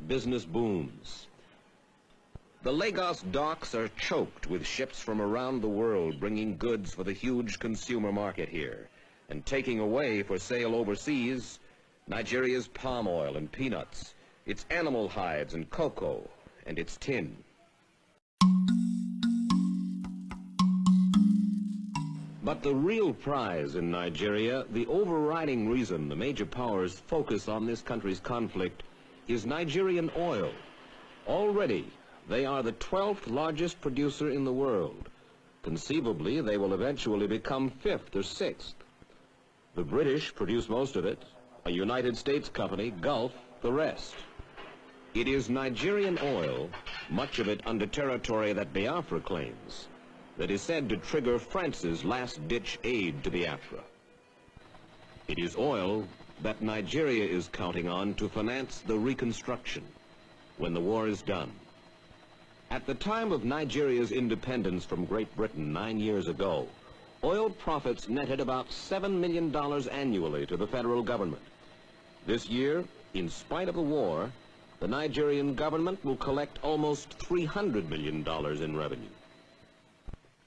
business booms. The Lagos docks are choked with ships from around the world bringing goods for the huge consumer market here and taking away for sale overseas Nigeria's palm oil and peanuts, its animal hides and cocoa, and its tin. But the real prize in Nigeria, the overriding reason the major powers focus on this country's conflict, is Nigerian oil. Already, they are the 12th largest producer in the world. Conceivably, they will eventually become 5th or 6th. The British produce most of it, a United States company, Gulf, the rest. It is Nigerian oil, much of it under territory that Biafra claims, that is said to trigger France's last-ditch aid to Biafra. It is oil that Nigeria is counting on to finance the reconstruction when the war is done. At the time of Nigeria's independence from Great Britain 9 years ago, oil profits netted about $7 million annually to the federal government. This year, in spite of the war, the Nigerian government will collect almost $300 million in revenue.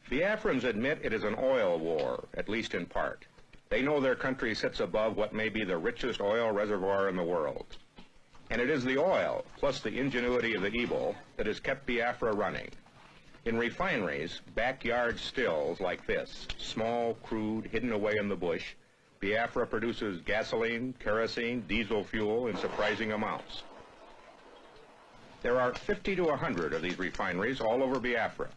Biafrans admit it is an oil war, at least in part. They know their country sits above what may be the richest oil reservoir in the world. And it is the oil, plus the ingenuity of the Igbo, that has kept Biafra running. In refineries, backyard stills like this, small, crude, hidden away in the bush, Biafra produces gasoline, kerosene, diesel fuel in surprising amounts. There are 50 to 100 of these refineries all over Biafra,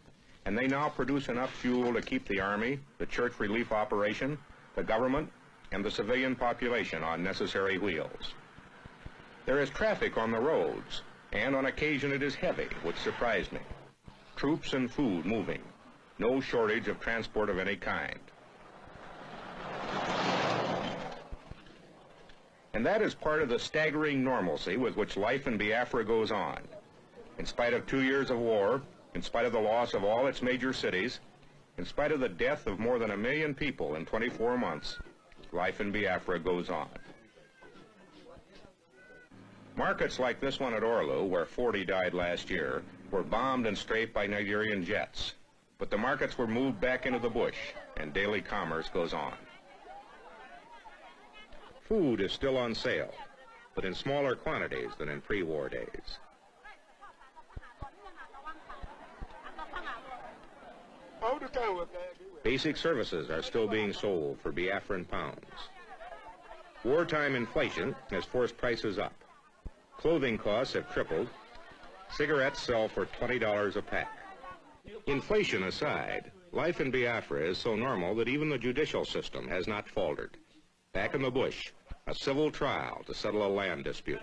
and they now produce enough fuel to keep the army, the church relief operation, the government, and the civilian population on necessary wheels. There is traffic on the roads, and on occasion it is heavy, which surprised me. Troops and food moving. No shortage of transport of any kind. And that is part of the staggering normalcy with which life in Biafra goes on. In spite of 2 years of war, in spite of the loss of all its major cities, in spite of the death of more than 1 million people in 24 months, life in Biafra goes on. Markets like this one at Orlu, where 40 died last year, were bombed and strafed by Nigerian jets. But the markets were moved back into the bush, and daily commerce goes on. Food is still on sale, but in smaller quantities than in pre-war days. Basic services are still being sold for Biafran pounds. Wartime inflation has forced prices up. Clothing costs have tripled. Cigarettes sell for $20 a pack. Inflation aside, life in Biafra is so normal that even the judicial system has not faltered. Back in the bush, a civil trial to settle a land dispute.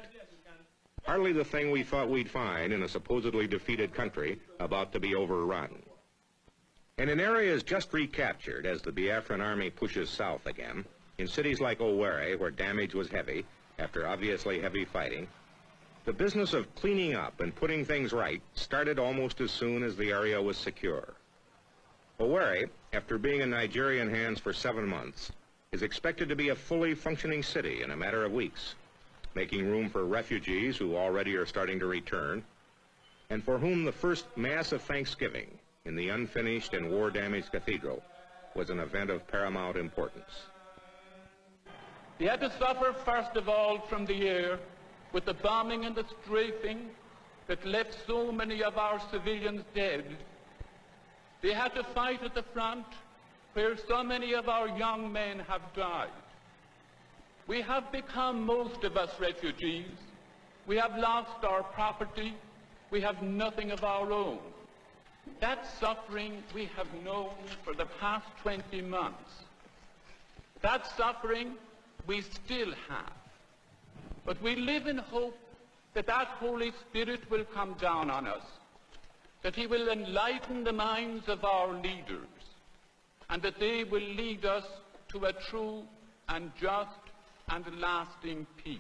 Hardly the thing we thought we'd find in a supposedly defeated country about to be overrun. And in areas just recaptured as the Biafran army pushes south again, in cities like Owerri, where damage was heavy, after obviously heavy fighting, the business of cleaning up and putting things right started almost as soon as the area was secure. Owerri, after being in Nigerian hands for 7 months, is expected to be a fully functioning city in a matter of weeks, making room for refugees who already are starting to return, and for whom the first Mass of Thanksgiving in the unfinished and war-damaged cathedral was an event of paramount importance. They had to suffer first of all from the air with the bombing and the strafing that left so many of our civilians dead. They had to fight at the front where so many of our young men have died. We have become, most of us, refugees. We have lost our property. We have nothing of our own. That suffering we have known for the past 20 months. That suffering we still have. But we live in hope that that Holy Spirit will come down on us, that he will enlighten the minds of our leaders, and that they will lead us to a true and just and lasting peace.